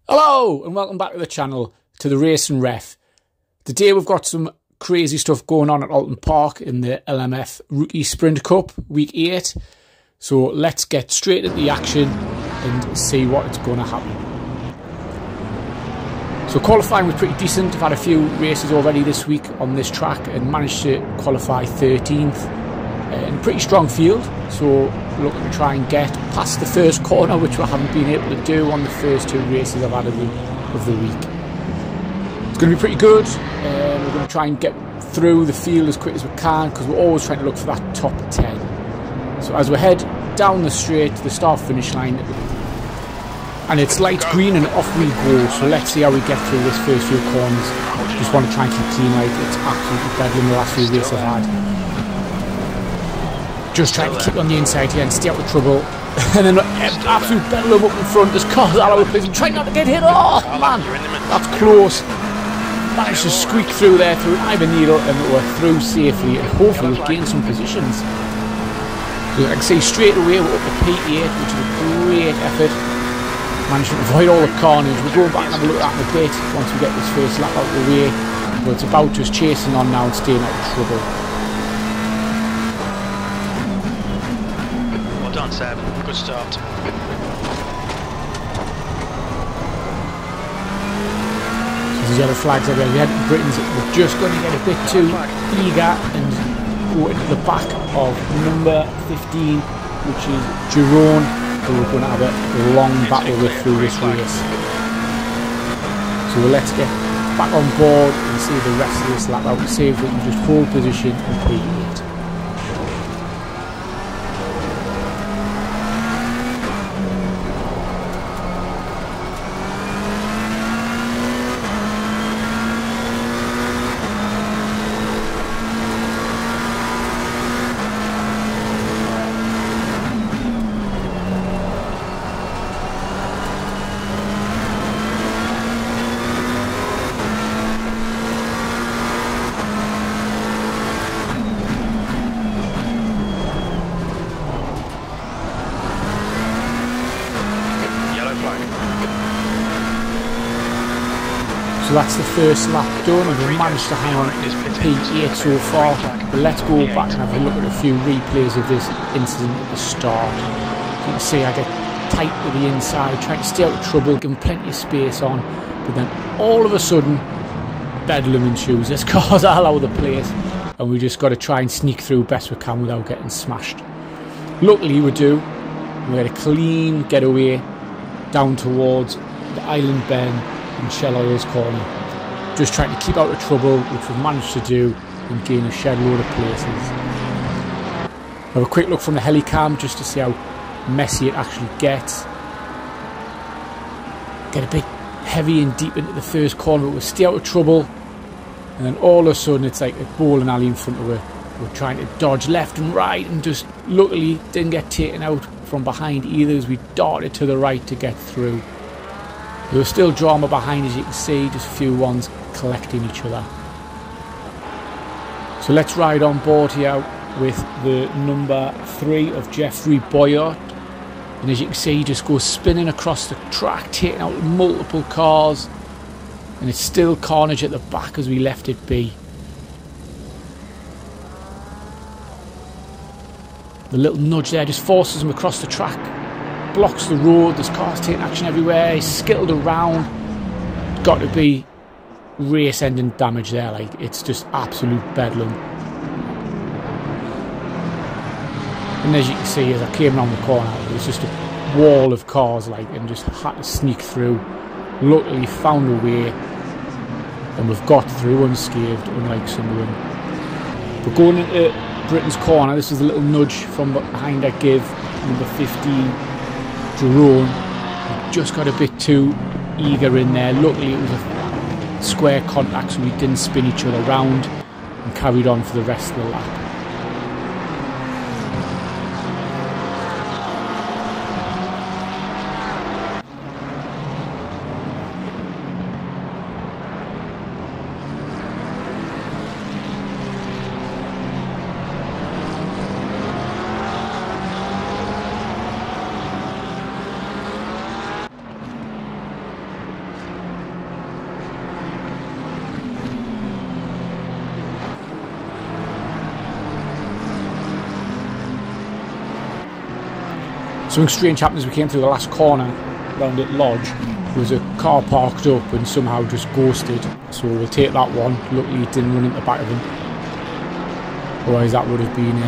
Hello and welcome back to the channel, to the Race and Ref. Today we've got some crazy stuff going on at Oulton Park in the LMF Rookie Sprint Cup Week 8. So let's get straight into the action and see what's going to happen. So qualifying was pretty decent. I've had a few races already this week on this track and managed to qualify 13th in a pretty strong field. So looking to try and get past the first corner, which I haven't been able to do on the first two races I've had of the week. It's going to be pretty good. We're going to try and get through the field as quick as we can because we're always trying to look for that top 10. So as we head down the straight to the start finish line, and it's light green and off we go. So let's see how we get through this first few corners. Just want to try and keep clean, like it's absolutely bedlam the last few races I've had. Just trying to keep on the inside here and stay out of trouble. And then absolute bedlam up in front. There's cars all over the place. I'm trying not to get hit. Oh man, that's close. Managed to squeak through there through an Ivan needle and we're through safely and hopefully we've gained some positions. So I can see straight away we're up to P8, which is a great effort. Managed to avoid all the carnage. We'll go back and have a look at that in a bit once we get this first lap out of the way. But it's about just chasing on now and staying out of trouble. Well done, Seb. Good start. There's yellow flags everywhere. We had Britons that were just going to get a bit too eager and go into the back of number 15, which is Jeroen, who we're going to have a long battle with through this race. So let's get back on board and see the rest of this lap out and see if we can just hold position and P8. So that's the first lap done and we've managed to hang on to P8 so far. But let's go back and have a look at a few replays of this incident at the start. You can see I get tight with the inside, trying to stay out of trouble, giving plenty of space on. But then all of a sudden, bedlam ensues. There's cars all over the place and we just got to try and sneak through best we can without getting smashed. Luckily we do. We had a clean getaway down towards the island bend in Shell Oil's corner, just trying to keep out of trouble, which we've managed to do and gain a shed load of places. Have a quick look from the helicam just to see how messy it actually gets. Get a bit heavy and deep into the first corner, but we'll stay out of trouble, and then all of a sudden it's like a bowling alley in front of her. We're trying to dodge left and right and just luckily didn't get taken out from behind either as we darted to the right to get through. There was still drama behind, as you can see, just a few ones collecting each other. So let's ride on board here with the number 3 of Jeffrey Boyart. And as you can see, he just goes spinning across the track, taking out multiple cars. And it's still carnage at the back as we left it be. The little nudge there just forces him across the track. Blocks the road, there's cars taking action everywhere, he's skittled around. Got to be race ending damage there, like it's just absolute bedlam. And as you can see, as I came around the corner, there was just a wall of cars, like, and just had to sneak through. Luckily found a way and we've got through unscathed, unlike some of them. We're going into Britain's corner. This is a little nudge from behind I give number 15 Jeroen. Just got a bit too eager in there. Luckily it was a square contact so we didn't spin each other around and carried on for the rest of the lap. Something strange happened as we came through the last corner round at Lodge. There was a car parked up and somehow just ghosted, so we'll take that one. Luckily it didn't run at the back of him, otherwise that would have been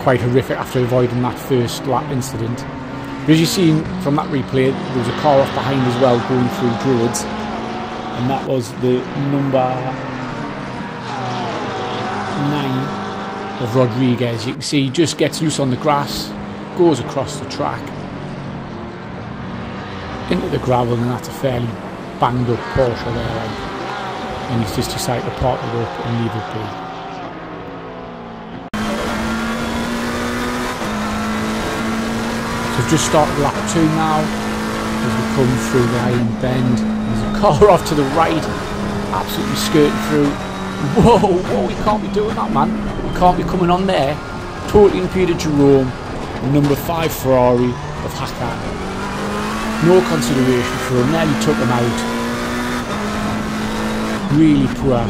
quite horrific after avoiding that first lap incident. But as you've seen from that replay, there was a car off behind as well going through Druids, and that was the number 9 of Rodriguez. You can see he just gets loose on the grass, goes across the track into the gravel, and that's a fairly banged up Porsche there, like, and he's just decided to park it up and leave it be. So we've just started lap 2 now as we come through the Highland Bend. There's a car off to the right, absolutely skirting through. Whoa, we can't be doing that, man. We can't be coming on there. Totally impeded Jeroen, the number 5 Ferrari of Hakan. No consideration for him, nearly took him out. Really poor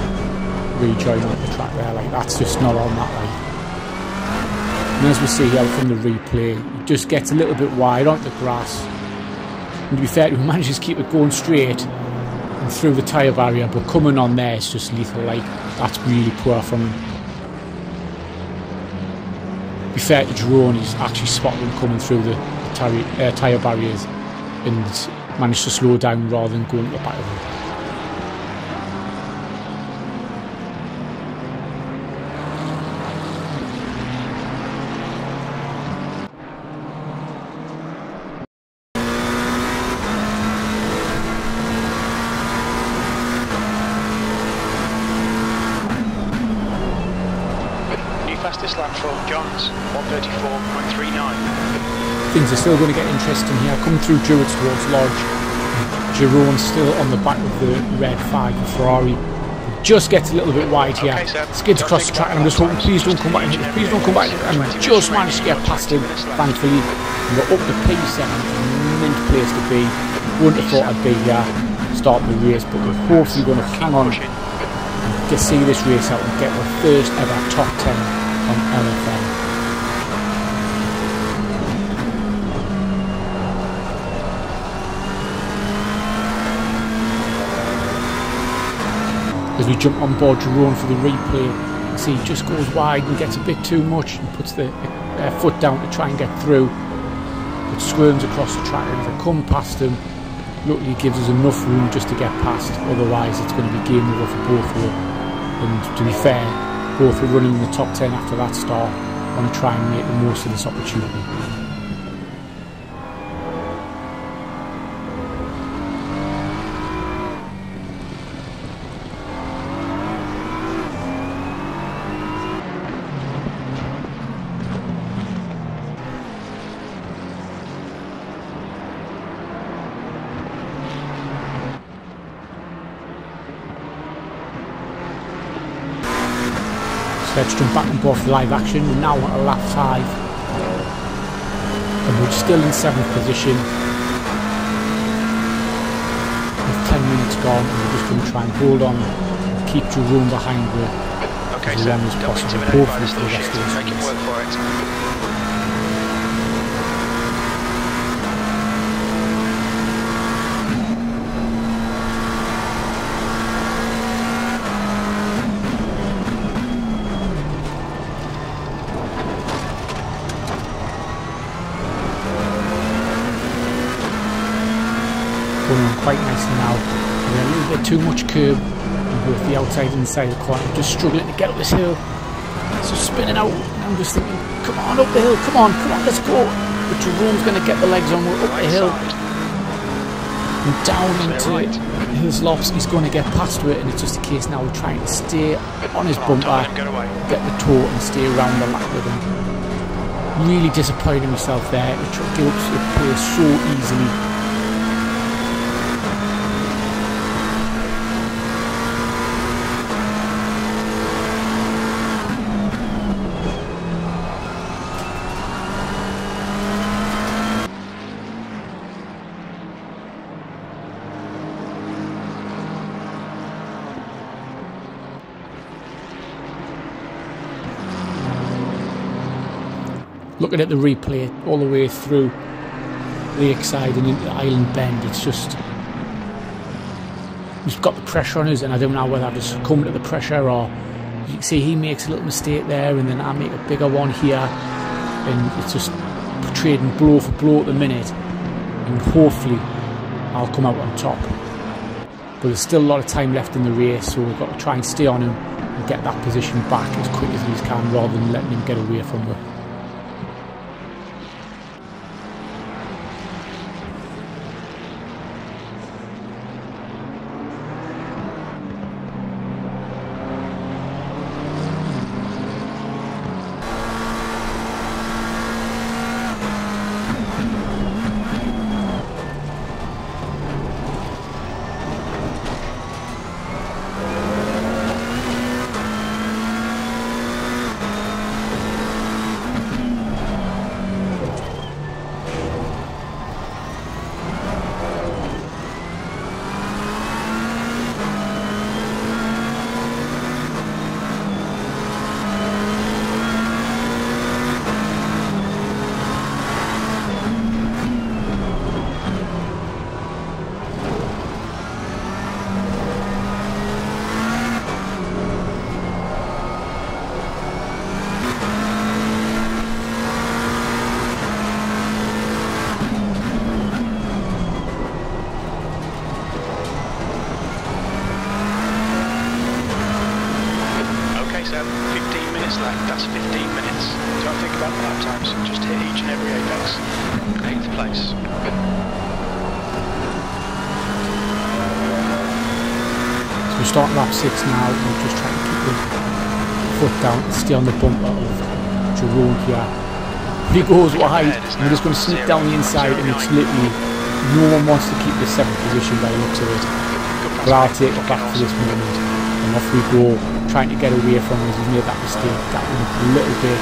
rejoin on the track there, like that's just not on that line. And as we see here from the replay, he just gets a little bit wide onto the grass. And to be fair, he manages to keep it going straight and through the tyre barrier, but coming on there is just lethal, like that's really poor from him. To be fair to Jeroen, he's actually spotted him coming through the tyre barriers and managed to slow down rather than going at the back of him. Fastest lap for Johns, 1:34.39. Things are still going to get interesting here. Coming through Druids towards Lodge. Jeroen's still on the back of the red 5 of Ferrari. Just gets a little bit wide here. Okay, skids across the track, and I'm just hoping please don't come back in. Please don't come back in. And just managed to get past him, thankfully. And we're up to P7. Mint place to be. Wouldn't have thought I'd be here starting the race, but we're hopefully going to hang on and just see this race out and get the first ever top 10 on LFM. As we jump on board Jeroen for the replay, you see he just goes wide and gets a bit too much and puts the foot down to try and get through, but squirms across the track, and if I come past him, luckily he gives us enough room just to get past, otherwise it's going to be game over for both of them. And to be fair, both were running in the top 10 after that start. I want to try and make the most of this opportunity. Let's jump back and forth live action. We're now on lap 5 and we're still in 7th position with 10 minutes gone, and we're just going to try and hold on and keep Jeroen behind as long as possible, hopefully for the rest of this race. Going on quite nicely now. We're a little bit too much curb on both the outside and inside the corner. I'm just struggling to get up this hill. So spinning out, and I'm just thinking, come on up the hill, come on, let's go. But Jeroen's going to get the legs on, we're up the hill. And down into his lofts, he's going to get past it, and it's just a case now of trying to stay on his bumper, get the toe and stay around the lap with him. Really disappointing myself there. He gave up the pace so easily. looking at the replay all the way through Lakeside and into Island Bend, it's just, he's got the pressure on us, and I don't know whether I've just succumbed to the pressure, or you can see he makes a little mistake there and then I make a bigger one here, and it's just trading blow for blow at the minute, and hopefully I'll come out on top. But there's still a lot of time left in the race, so we've got to try and stay on him and get that position back as quick as we can, rather than letting him get away from it. That's 15 minutes. Don't think about the lap times, just hit each and every apex. 8th place. So we start lap 6 now, and we're just trying to keep the foot down and stay on the bumper of Jeroen here. If he goes wide, we're just going to sneak down the inside, and it's literally, no one wants to keep the 7th position by the looks of it. But I'll take it back for this moment, and off we go, trying to get away from us. We've made that mistake, that one a little bit,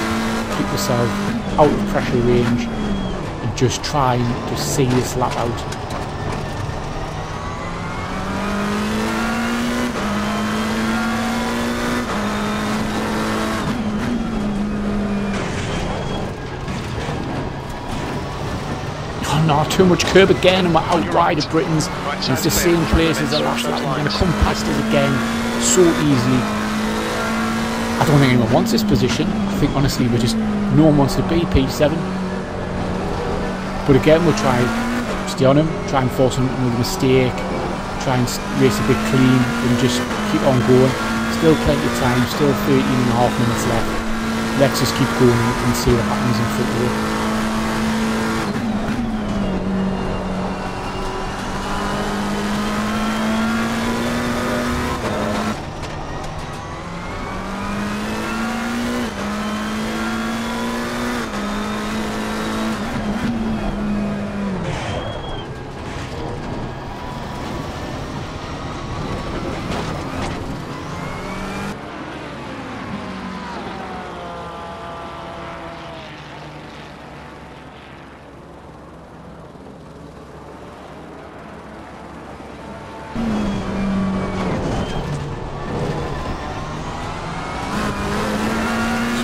keep yourself out of pressure range, and just trying to see this lap out. No, too much curb again, and we're out wide of Britons. And it's the same place as the last lap. We're going to come past us again so easily. I don't think anyone wants this position. I think honestly no one wants to be P7. But again, we'll try stay on him, try and force him another mistake, try and race a bit clean, and just keep on going. Still plenty of time, still 13.5 minutes left. Let's just keep going and see what happens in front of it.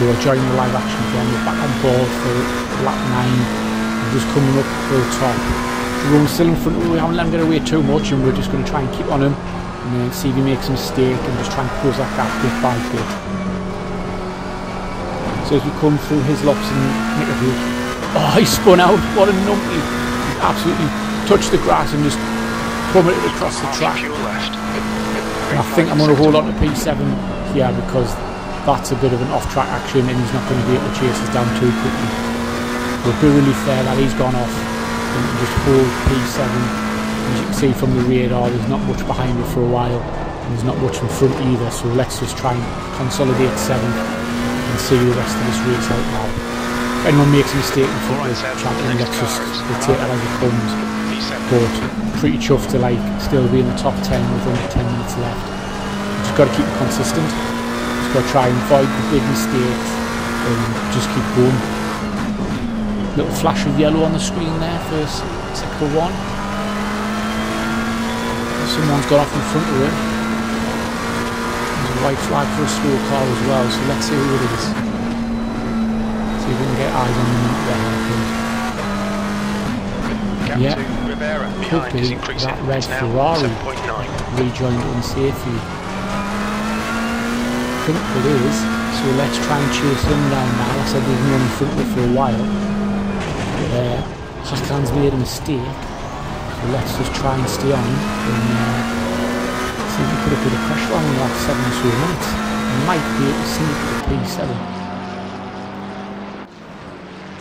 So we're joining the live action again. We're back on board for lap 9. We're just coming up to the top. Jeroen's still in front of us. We haven't let him get away too much, and we're just going to try and keep on him and then see if he makes a mistake and just try and close that gap bit by bit. So as we come through his lops and nick a hook. Oh, he spun out. What a numpty. He absolutely touched the grass and just plummeted across the track. And I think I'm going to hold on to P7 here because that's a bit of an off-track action, and he's not going to be able to chase us down too quickly. We'll be really fair that he's gone off and just hold P7. As you can see from the radar, there's not much behind it for a while, and there's not much in front either, so let's just try and consolidate 7th and see the rest of this race out now. If anyone makes a mistake in front of the champion, let's just take it as it comes. But pretty chuffed to still be in the top 10 with under 10 minutes left. We've just got to keep it consistent. Got to try and avoid the big mistakes and just keep going. Little flash of yellow on the screen there for sector 1. Someone's got off in front of it. There's a white flag for a slow car as well, so let's see who it is. See See if we can get eyes on them at the hairpin. Yeah, could be that red Ferrari rejoined unsafely. I think it is, so let's try and chase him down now. I said we've been running in front of it for a while. Hassan's made a mistake, so let's just try and stay on him and see if we put a bit of pressure on in the last 7 or so minutes. We might be able to sneak the P7.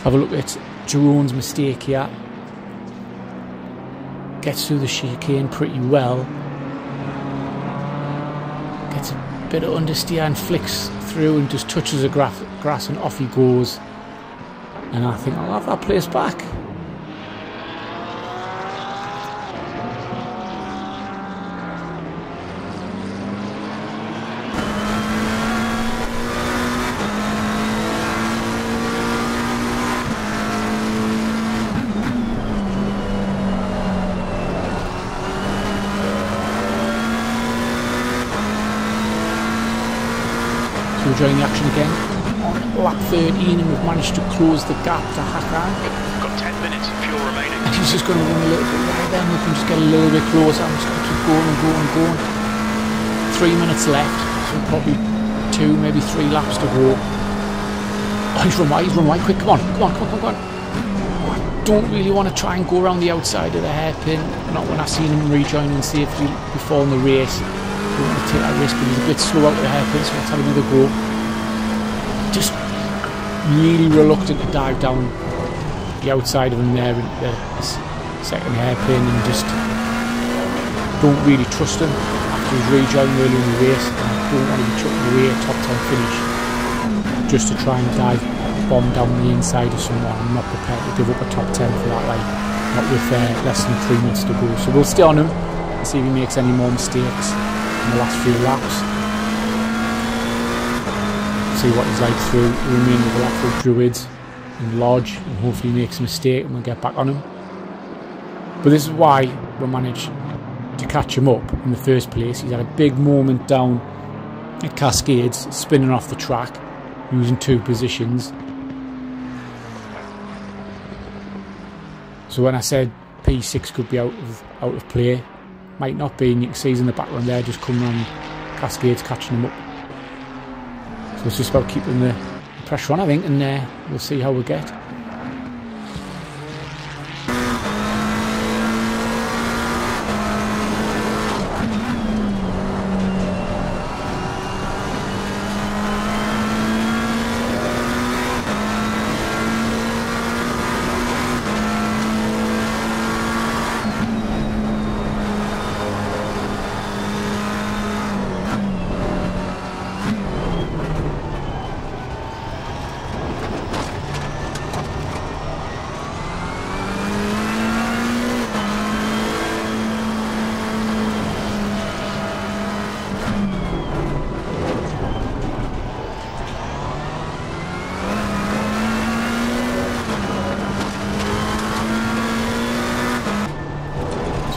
Have a look at Jeroen's mistake here. Gets through the chicane pretty well. Gets a bit of understeer and flicks through and just touches the grass and off he goes. And I think I'll have that place back. We're joining the action again on lap 13 and we've managed to close the gap to Hassan. We've got 10 minutes of fuel remaining. And he's just going to run a little bit right then, we can just get a little bit closer. I'm just going to keep going and going and going. 3 minutes left, so probably 2, maybe 3 laps to go. Oh, he's run wide, quick, come on. Oh, I don't really want to try and go around the outside of the hairpin, not when I've seen him rejoining safely before in the race. Don't want to take that risk, but he's a bit slow out the hairpin, so let's have another go. Just really reluctant to dive down the outside of him there in the second hairpin, and just don't really trust him after he's rejoined early in the race. And I don't want to be chucking away a top 10 finish just to try and dive bomb down the inside of someone. I'm not prepared to give up a top 10 for that, like, not with less than 3 minutes to go. So we'll stay on him and see if he makes any more mistakes in the last few laps. See what he's like through the remainder of the lap for Druids and Lodge, and hopefully he makes a mistake and we'll get back on him. But this is why we managed to catch him up in the first place. He's had a big moment down at Cascades, spinning off the track, losing 2 positions. So when I said P6 could be out of play, might not be, and you can see he's in the background there just coming on Cascades, catching him up. So it's just about keeping the pressure on, I think, and we'll see how we get.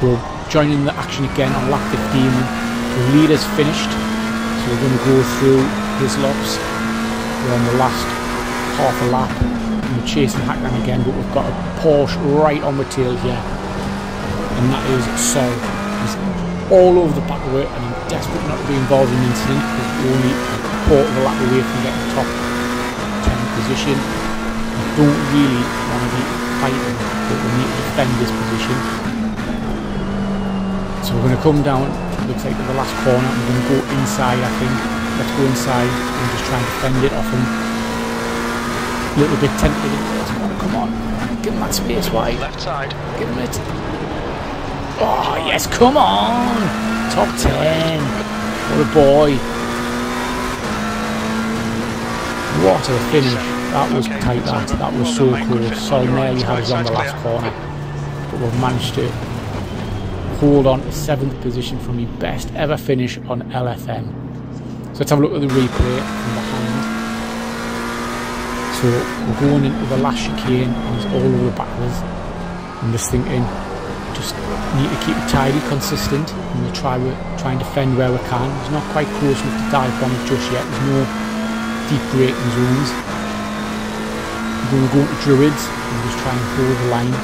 So joining the action again on lap 15, the leader's finished, so we're going to go through his laps. We're on the last half a lap and we're chasing Hackman again, but we've got a Porsche right on the tail here, and that is Sol. He's all over the back of it and I'm desperate not to be involved in an incident because we're only a quarter of a lap away from getting top 10 position. I don't really want to be fighting, but we need to defend this position. So we're going to come down, looks like to the last corner, and we're going to go inside, I think. Let's go inside and just try and defend it off him. A little bit tempted. Come on. Give him that space wide. Left side. Give him it. Oh, yes, come on. Top 10. What a boy. What a finish. That was tight, that was so close. Sol nearly had us on the last corner, but we've managed to hold on to 7th position from my best ever finish on LFM. So let's have a look at the replay from behind. So we're going into the last chicane and he's all over the back of us. I'm just thinking, just need to keep it tidy, consistent, and we'll try and defend where we can. It's not quite close enough to dive bomb it just yet. There's no deep braking zones. We're going to go into Druids and just try and hold the line.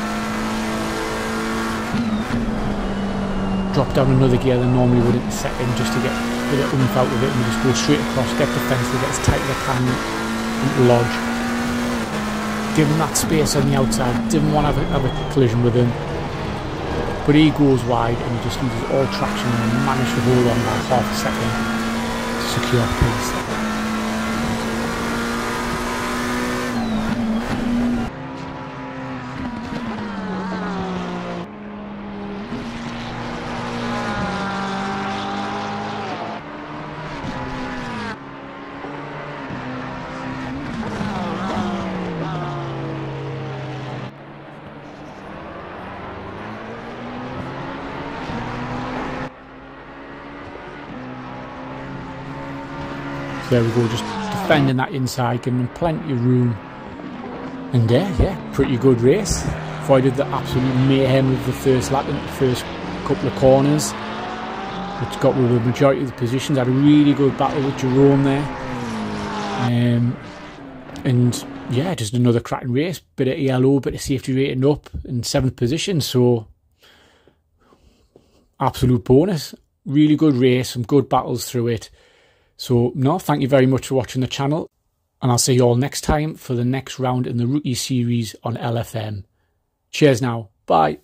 Drop down another gear than normally would into second just to get a bit of oomph out of it, and we just go straight across, get defensive, get as tight as I can into Lodge. Give him that space on the outside, didn't want to have a collision with him. But he goes wide and he just loses all traction and managed to hold on by half a second to secure pace. There we go, just defending that inside, giving them plenty of room. And yeah, pretty good race. Avoided the absolute mayhem of the first lap in the first couple of corners, which got rid of the majority of the positions. Had a really good battle with Jeroen there. And yeah, just another cracking race. Bit of ELO, bit of safety rating up in 7th position, so absolute bonus. Really good race, some good battles through it. So, no, thank you very much for watching the channel, and I'll see you all next time for the next round in the Rookie Series on LFM. Cheers now. Bye.